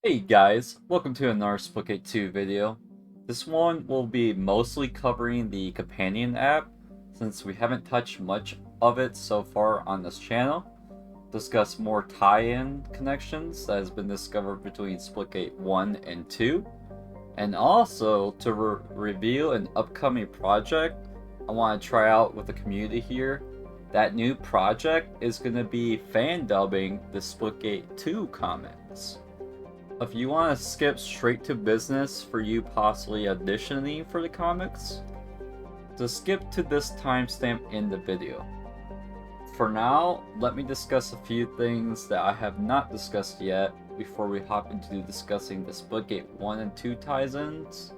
Hey guys, welcome to another Splitgate 2 video. This one will be mostly covering the companion app, since we haven't touched much of it so far on this channel. Discuss more tie-in connections that has been discovered between Splitgate 1 and 2, and also to reveal an upcoming project I want to try out with the community here. That new project is going to be fan dubbing the Splitgate 2 comments. If you want to skip straight to business for you possibly auditioning for the comics, just skip to this timestamp in the video. For now, let me discuss a few things that I have not discussed yet before we hop into discussing the Splitgate 1 and 2 tie-ins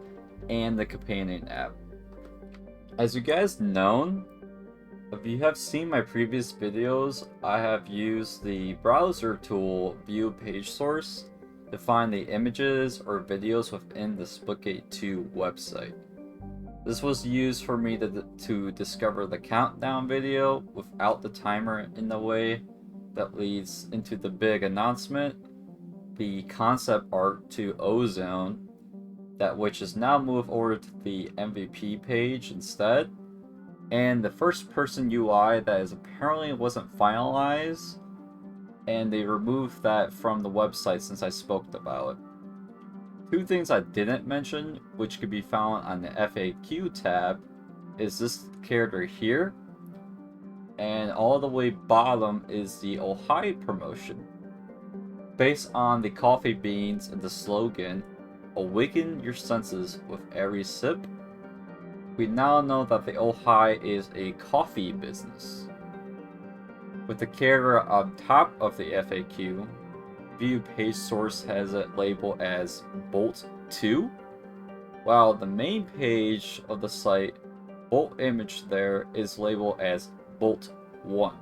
and the companion app. As you guys know, if you have seen my previous videos, I have used the browser tool View Page Source to find the images or videos within the Splitgate 2 website. This was used for me to discover the countdown video without the timer in the way that leads into the big announcement, the concept art to Ozone, which is now moved over to the MVP page instead, and the first person UI that is apparently wasn't finalized, and they removed that from the website since I spoke about it. Two things I didn't mention, which could be found on the FAQ tab, is this character here, and all the way bottom is the Ohio promotion. Based on the coffee beans and the slogan, "Awaken your senses with every sip," we now know that the Ohio is a coffee business. With the character on top of the FAQ, View Page Source has it labeled as Bolt 2, while the main page of the site, Bolt image there, is labeled as Bolt 1.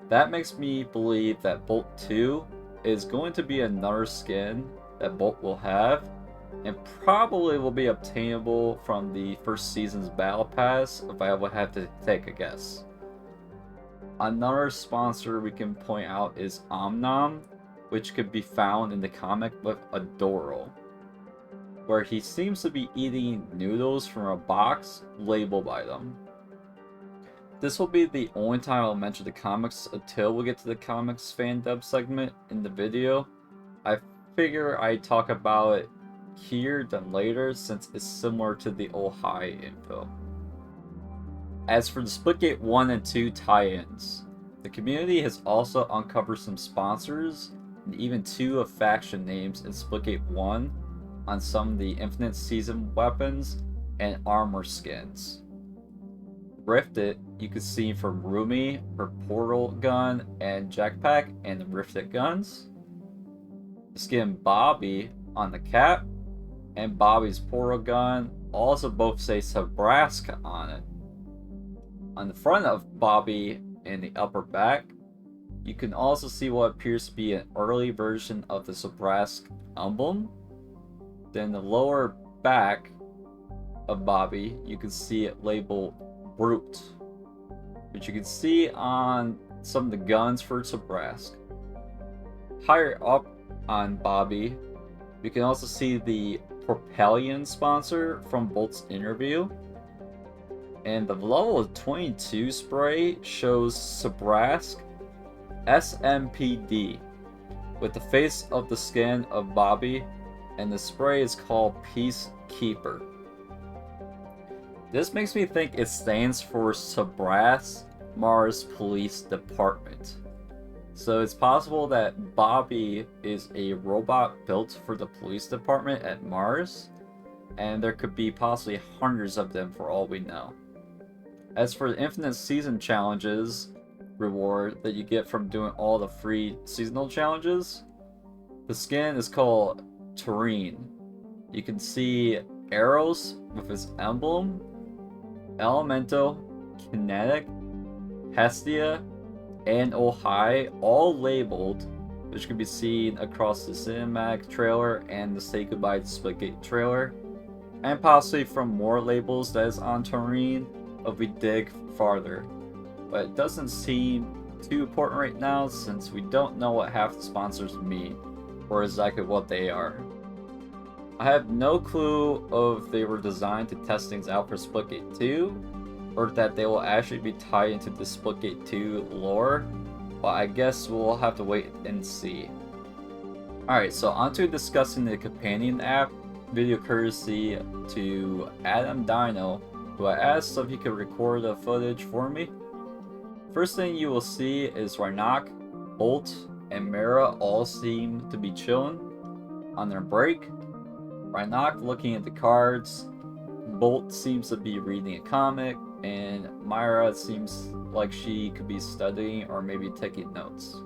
That makes me believe that Bolt 2 is going to be another skin that Bolt will have, and probably will be obtainable from the first season's Battle Pass if I would have to take a guess. Another sponsor we can point out is Omnom, which could be found in the comic with Adoro, where he seems to be eating noodles from a box labeled by them. This will be the only time I'll mention the comics until we get to the comics fan dub segment in the video. I figure I'd talk about it here than later since it's similar to the Ohio info. As for the Splitgate 1 and 2 tie-ins, the community has also uncovered some sponsors and even two of faction names in Splitgate 1 on some of the Infinite Season weapons and armor skins. Rifted, you can see from Rumi, her portal gun and jetpack and the Rifted guns. The skin Bobby on the cap and Bobby's portal gun also both say Nebraska on it. On the front of Bobby in the upper back, you can also see what appears to be an early version of the Nebraska emblem. Then the lower back of Bobby, you can see it labeled Brute, which you can see on some of the guns for Nebraska. Higher up on Bobby, you can also see the Propellion sponsor from Bolt's interview. And the level 22 spray shows Nebraska SMPD with the face of the skin of Bobby, and the spray is called Peacekeeper. This makes me think it stands for Nebraska Mars Police Department. So it's possible that Bobby is a robot built for the police department at Mars, and there could be possibly hundreds of them for all we know. As for the Infinite Season challenges reward that you get from doing all the free seasonal challenges, the skin is called Terrain. You can see arrows with its emblem, Elemental, Kinetic, Hestia, and Ohio all labeled, which can be seen across the cinematic trailer and the Say Goodbye to Splitgate trailer, and possibly from more labels that is on Terrain if we dig farther. But it doesn't seem too important right now since we don't know what half the sponsors mean. or exactly what they are. I have no clue if they were designed to test things out for Splitgate 2, or that they will actually be tied into the Splitgate 2 lore, but I guess we'll have to wait and see. Alright, so onto discussing the companion app, video courtesy to Adam Dino, who I asked if he could record the footage for me. First thing you will see is Rhynoc, Bolt, and Mara all seem to be chilling on their break. Rhynoc looking at the cards, Bolt seems to be reading a comic, and Myra seems like she could be studying or maybe taking notes.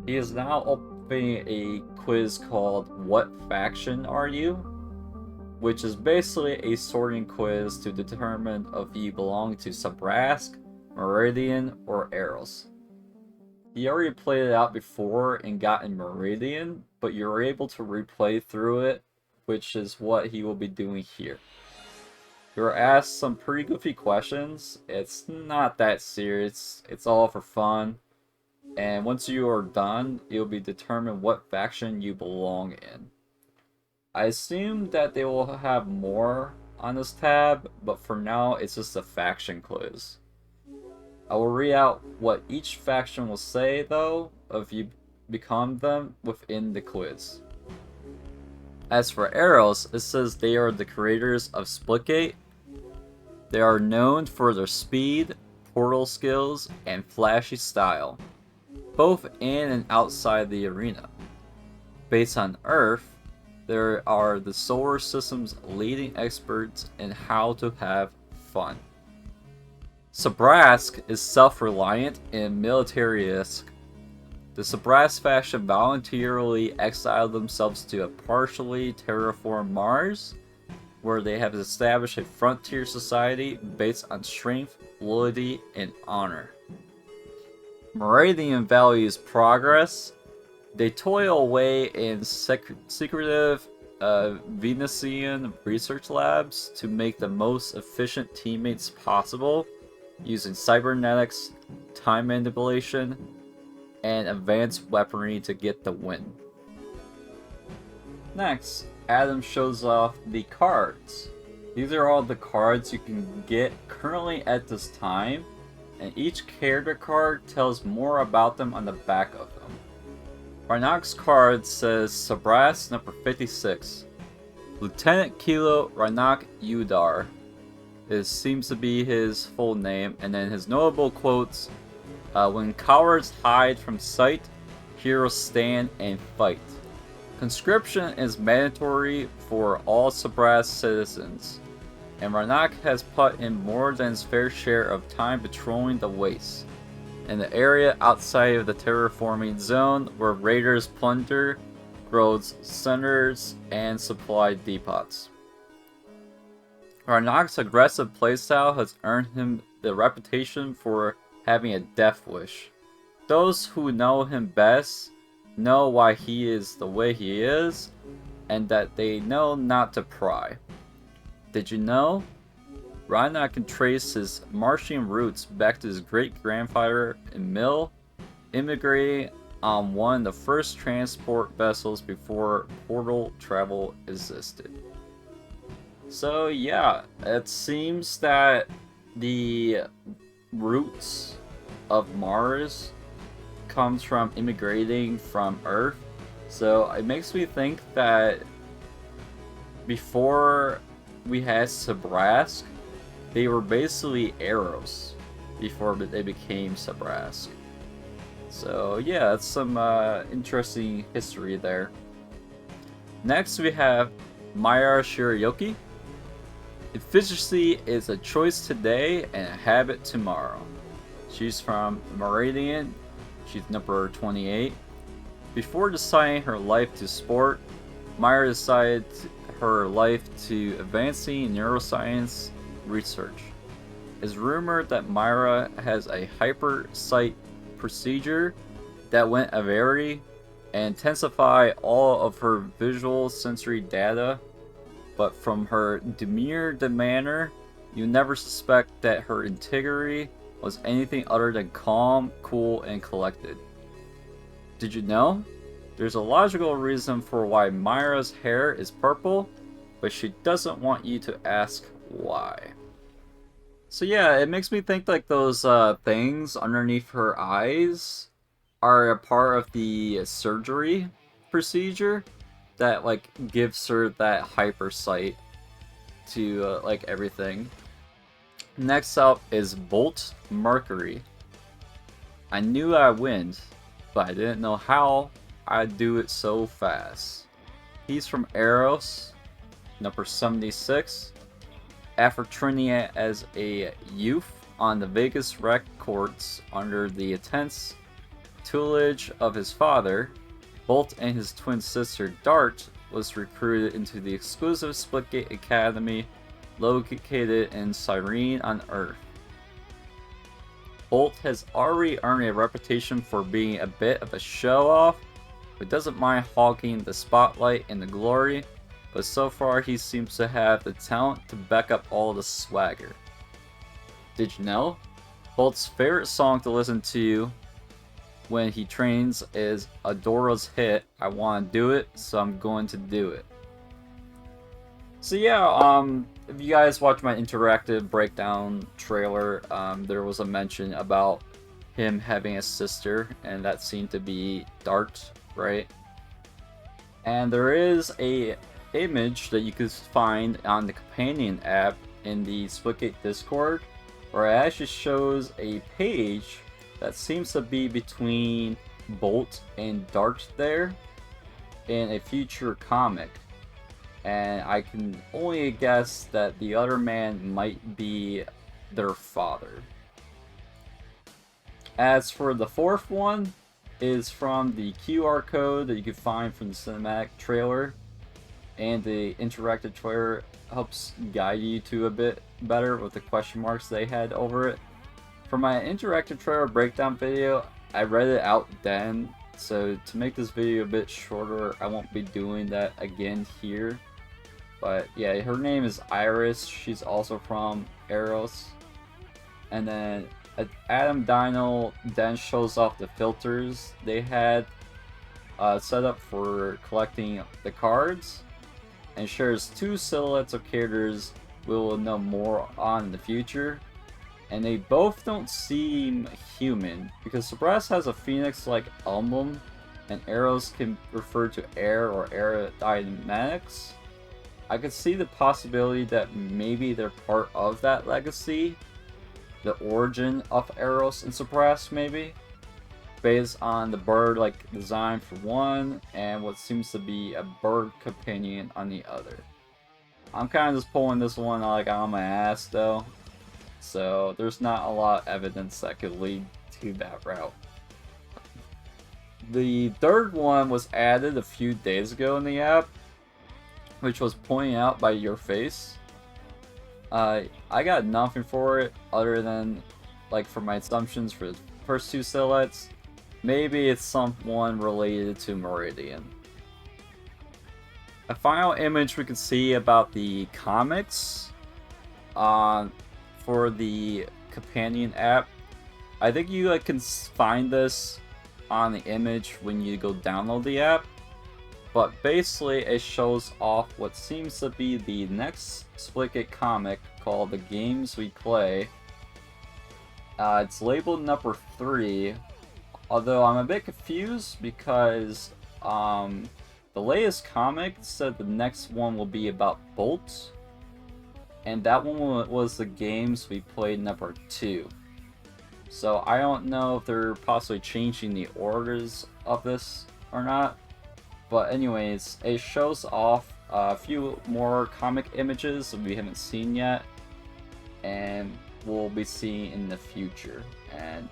He is now opening a quiz called What Faction Are You? Which is basically a sorting quiz to determine if you belong to Sabrask, Meridian, or Eros. He already played it out before and got in Meridian, but you're able to replay through it, which is what he will be doing here. You're asked some pretty goofy questions. It's not that serious, it's all for fun. And once you are done, it will be determined what faction you belong in. I assume that they will have more on this tab, but for now it's just a faction quiz. I will read out what each faction will say though, if you become them within the quiz. As for Eros, it says they are the creators of Splitgate. They are known for their speed, portal skills, and flashy style, both in and outside the arena. Based on Earth, there are the solar system's leading experts in how to have fun. Sabrask is self-reliant and militarist. The Sabrask faction voluntarily exiled themselves to a partially terraformed Mars, where they have established a frontier society based on strength, loyalty, and honor. Meridian values progress. They toil away in secretive Venusian research labs to make the most efficient teammates possible, using cybernetics, time manipulation, and advanced weaponry to get the win. Next, Adam shows off the cards. These are all the cards you can get currently at this time, and each character card tells more about them on the back of them. Rhynoc's card says Sabrask number 56. Lieutenant Kilo Rhynoc Udar. It seems to be his full name, and then his notable quotes: when cowards hide from sight, heroes stand and fight. Conscription is mandatory for all Sabrask citizens, and Rhynoc has put in more than his fair share of time patrolling the wastes, in the area outside of the terraforming zone where raiders plunder growth centers and supply depots. Rhynoc's aggressive playstyle has earned him the reputation for having a death wish. Those who know him best know why he is the way he is, and that they know not to pry. Did you know? Rhynoc can trace his Martian roots back to his great-grandfather Emil, immigrating on one of the first transport vessels before portal travel existed. So yeah, it seems that the roots of Mars comes from immigrating from Earth. So it makes me think that before we had Sabrask, they were basically Eros before they became Sabrask. So yeah, that's some interesting history there. Next we have Maya Shirayuki. Efficiency is a choice today and a habit tomorrow. She's from Meridian. She's number 28. Before deciding her life to sport, Maya decided her life to advancing neuroscience research. It's rumored that Myra has a hyper sight procedure that went vary and intensify all of her visual sensory data, but from her demeanor, you never suspect that her integrity was anything other than calm, cool, and collected. Did you know? There's a logical reason for why Myra's hair is purple, but she doesn't want you to ask why. So yeah, it makes me think like those things underneath her eyes are a part of the surgery procedure that like gives her that hyper sight to like everything. Next up is Bolt Mercury. I knew I'd win, but I didn't know how I'd do it so fast. He's from Eros, number 76. After training as a youth on the Vegas rec courts under the intense tutelage of his father, Bolt and his twin sister Dart was recruited into the exclusive Splitgate Academy located in Cyrene on Earth. Bolt has already earned a reputation for being a bit of a show-off, but doesn't mind hogging the spotlight and the glory, but so far he seems to have the talent to back up all the swagger. Did you know? Bolt's favorite song to listen to when he trains is Adora's hit, I Wanna Do It, So I'm Going to Do It. So yeah, if you guys watch my interactive breakdown trailer, there was a mention about him having a sister, and that seemed to be Dart, right? And there is a image that you could find on the companion app in the Splitgate Discord, where it actually shows a page that seems to be between Bolt and Dart there in a future comic. And I can only guess that the other man might be their father. As for the fourth one, is from the QR code that you can find from the cinematic trailer, and the interactive trailer helps guide you to a bit better with the question marks they had over it. For my interactive trailer breakdown video, I read it out then, so to make this video a bit shorter, I won't be doing that again here. But yeah, her name is Iris. She's also from Eros. And then Adam Dino then shows off the filters they had set up for collecting the cards, and shares two silhouettes of characters we will know more on in the future. And they both don't seem human, because Sabras has a phoenix-like emblem, and arrows can refer to air or aerodynamics. I could see the possibility that maybe they're part of that legacy, the origin of Eros and Sabras maybe, based on the bird-like design for one, and what seems to be a bird companion on the other. I'm kind of just pulling this one like on my ass though, so there's not a lot of evidence that could lead to that route. The third one was added a few days ago in the app, which was pointed out by Your Face. I got nothing for it other than, like, for my assumptions for the first two silhouettes. Maybe it's someone related to Meridian. A final image we can see about the comics for the companion app. I think you can find this on the image when you go download the app. But basically, it shows off what seems to be the next Splitgate comic called The Games We Play. It's labeled number 3, although I'm a bit confused because the latest comic said the next one will be about Bolt, and that one was The Games We Played number 2. So I don't know if they're possibly changing the orders of this or not. But anyways, it shows off a few more comic images that we haven't seen yet, and we'll be seeing in the future. And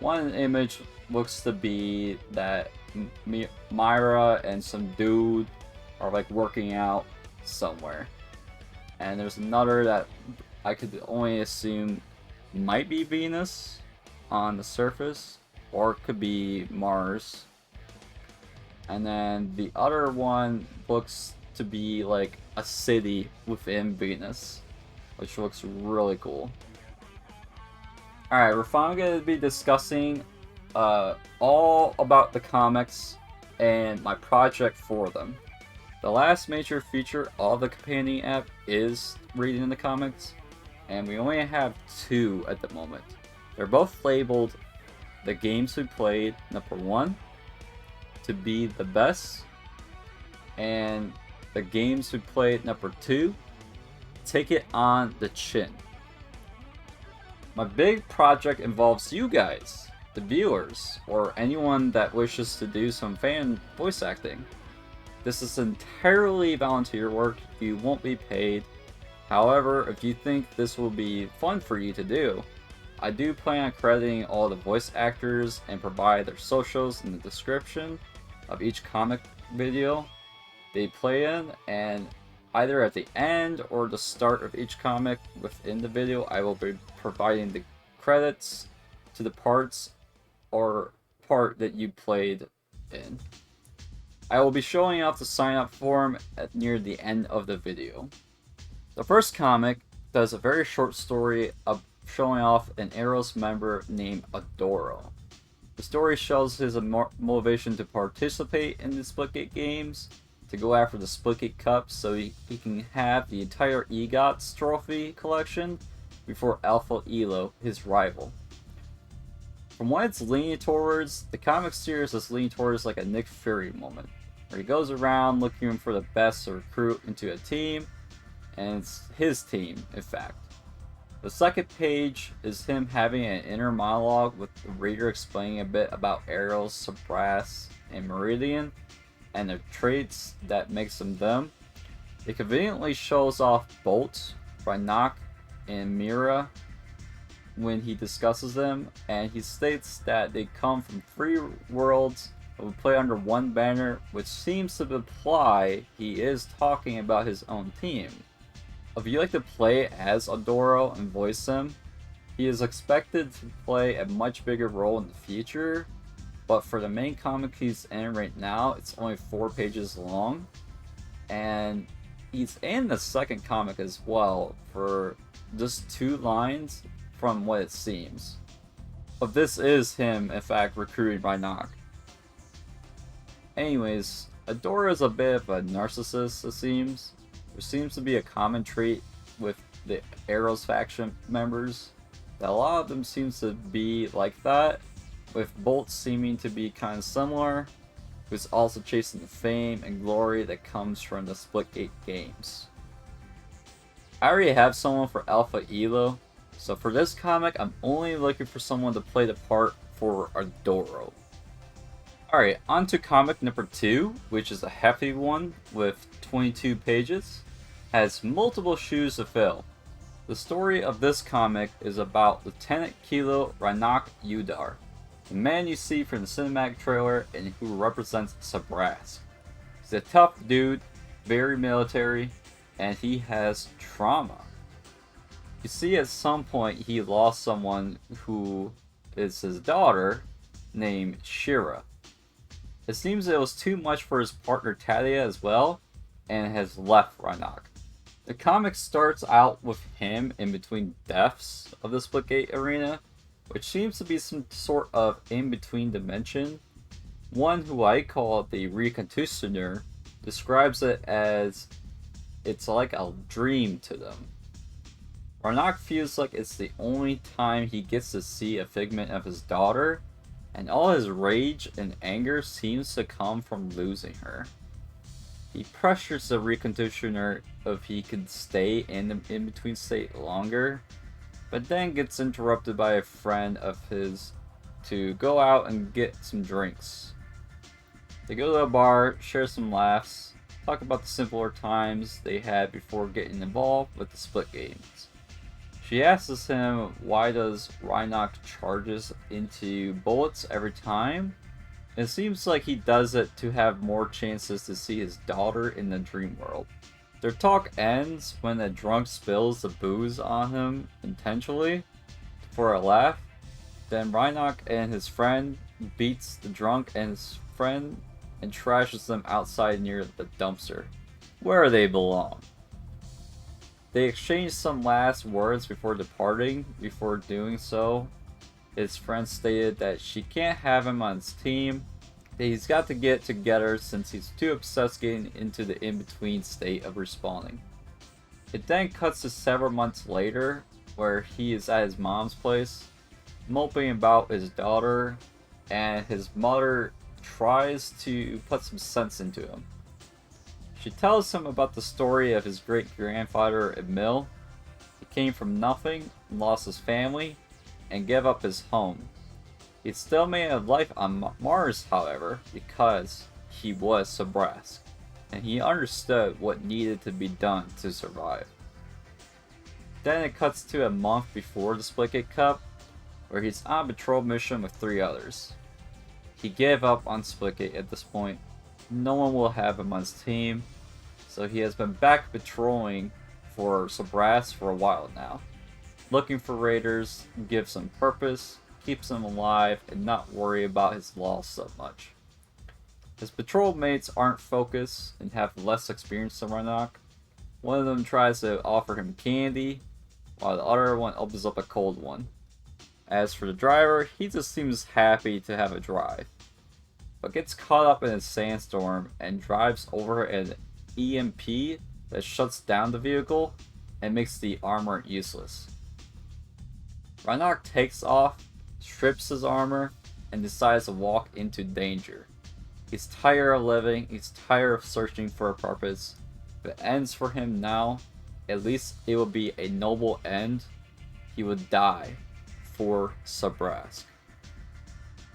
one image looks to be that Myra and some dude are like working out somewhere. And there's another that I could only assume might be Venus on the surface, or it could be Mars. And then the other one looks to be like a city within Venus, which looks really cool. Alright, we're finally going to be discussing all about the comics and my project for them. The last major feature of the companion app is reading the comics, and we only have 2 at the moment. They're both labeled the games we played, number 1, to be the best, and the games we played, number 2, take it on the chin. My big project involves you guys, the viewers, or anyone that wishes to do some fan voice acting. This is entirely volunteer work, you won't be paid. However, if you think this will be fun for you to do, I do plan on crediting all the voice actors and provide their socials in the description of each comic video they play in, and either at the end or the start of each comic within the video, I will be providing the credits to the parts or part that you played in. I will be showing off the sign up form near the end of the video. The first comic does a very short story of showing off an Arrows member named Adoro. The story shows his motivation to participate in the Splitgate games, to go after the Splitgate Cup so he can have the entire EGOTS trophy collection before Alpha Elo, his rival. From what it's leaning towards, the comic series is leaning towards like a Nick Fury moment, where he goes around looking for the best to recruit into a team, and it's his team, in fact. The second page is him having an inner monologue with the reader explaining a bit about Arrows, Sabras, and Meridian, and the traits that makes them them. It conveniently shows off Bolt, Rhynoc, and Mira when he discusses them, and he states that they come from 3 worlds that would play under one banner, which seems to imply he is talking about his own team. If you like to play as Adoro and voice him, he is expected to play a much bigger role in the future, but for the main comic he's in right now, it's only 4 pages long, and he's in the second comic as well for just 2 lines from what it seems. But this is him, in fact, recruited by Nock. Anyways, Adora is a bit of a narcissist, it seems. There seems to be a common trait with the Arrows faction members, that a lot of them seems to be like that, with Bolt seeming to be kind of similar, who's also chasing the fame and glory that comes from the Splitgate games. I already have someone for Alpha Elo, so for this comic I'm only looking for someone to play the part for Adoro. Alright, on to comic number 2, which is a hefty one with 22 pages, has multiple shoes to fill. The story of this comic is about Lieutenant Kilo Rhynoc Udar, the man you see from the cinematic trailer and who represents Sabras. He's a tough dude, very military, and he has trauma. You see at some point he lost someone who is his daughter, named Shira. It seems it was too much for his partner Tadia as well, and has left Rhynoc. The comic starts out with him in between deaths of the Splitgate arena, which seems to be some sort of in-between dimension. One who I call the Reconstitutioner describes it as it's like a dream to them. Rhynoc feels like it's the only time he gets to see a figment of his daughter, and all his rage and anger seems to come from losing her. He pressures the Reconstitutioner if he could stay in the in-between state longer, but then gets interrupted by a friend of his to go out and get some drinks. They go to a bar, share some laughs, talk about the simpler times they had before getting involved with the Split games. She asks him why does Rhynoc charges into bullets every time. It seems like he does it to have more chances to see his daughter in the dream world. Their talk ends when a drunk spills the booze on him intentionally for a laugh. Then Rhynoc and his friend beats the drunk and his friend and trashes them outside near the dumpster, where they belong. They exchange some last words before departing. Before doing so, his friend stated that she can't have him on his team that he's got to get together since he's too obsessed getting into the in-between state of respawning. It then cuts to several months later, where he is at his mom's place, moping about his daughter, and his mother tries to put some sense into him. She tells him about the story of his great-grandfather Emil. He came from nothing, lost his family, and gave up his home. He still made a life on Mars, however, because he was Sabrask, and he understood what needed to be done to survive. Then it cuts to a month before the Splitgate Cup, where he's on a patrol mission with 3 others. He gave up on Splitgate at this point. No one will have him on his team, so he has been back patrolling for Sabrask for a while now. Looking for raiders, gives him purpose, keeps him alive, and not worry about his loss so much. His patrol mates aren't focused and have less experience than Reinach. One of them tries to offer him candy, while the other one opens up a cold one. As for the driver, he just seems happy to have a drive, but gets caught up in a sandstorm and drives over an EMP that shuts down the vehicle and makes the armor useless. Reinach takes off, strips his armor, and decides to walk into danger. He's tired of living, he's tired of searching for a purpose. If it ends for him now, at least it will be a noble end. He would die for Sabrask.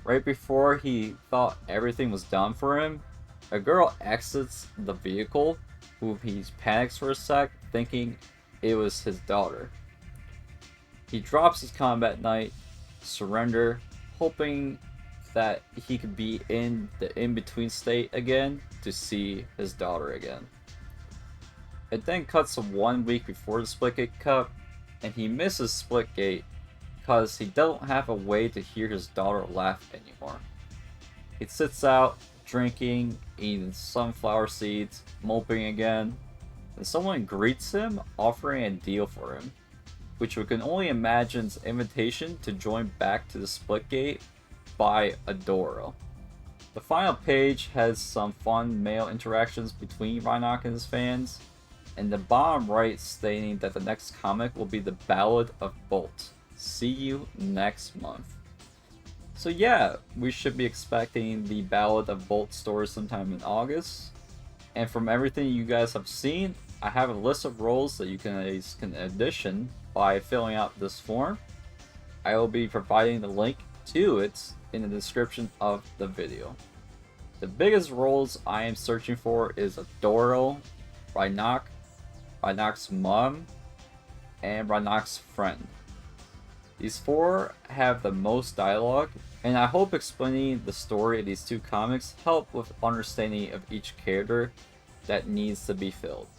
Right before he thought everything was done for him, a girl exits the vehicle, who he panics for a sec, thinking it was his daughter. He drops his combat knight, surrender, hoping that he could be in the in-between state again to see his daughter again. It then cuts to 1 week before the Splitgate Cup, and he misses Splitgate because he don't have a way to hear his daughter laugh anymore. He sits out, drinking, eating sunflower seeds, moping again, and someone greets him, offering a deal for him, which we can only imagine is an invitation to join back to the Splitgate by Adoro. The final page has some fun mail interactions between Reinach and his fans, and the bottom right stating that the next comic will be the Ballad of Bolt. See you next month. So yeah, we should be expecting the Ballad of Bolt story sometime in August. And from everything you guys have seen, I have a list of roles that you can audition by filling out this form. I will be providing the link to it in the description of the video. The biggest roles I am searching for is Adoro, Reinach, Reinach's mom, and Reinach's friend. These 4 have the most dialogue, and I hope explaining the story of these 2 comics help with understanding of each character that needs to be filled.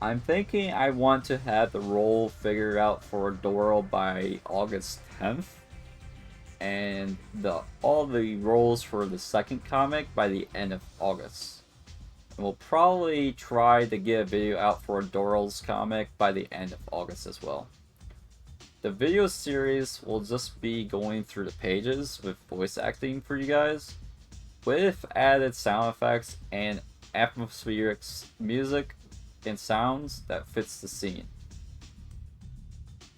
I'm thinking I want to have the role figured out for Adoro by August 10th, and all the roles for the second comic by the end of August. And we'll probably try to get a video out for Adoro's comic by the end of August as well. The video series will just be going through the pages with voice acting for you guys, with added sound effects and atmospheric music and sounds that fits the scene.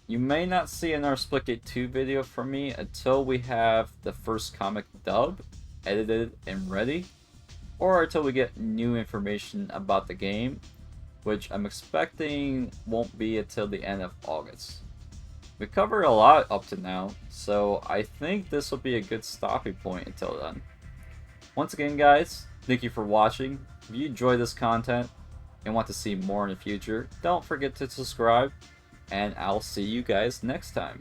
You may not see another Splitgate 2 video from me until we have the first comic dubbed, edited, and ready, or until we get new information about the game, which I'm expecting won't be until the end of August. We covered a lot up to now, so I think this will be a good stopping point until then. Once again guys, thank you for watching. If you enjoy this content and want to see more in the future, don't forget to subscribe, and I'll see you guys next time.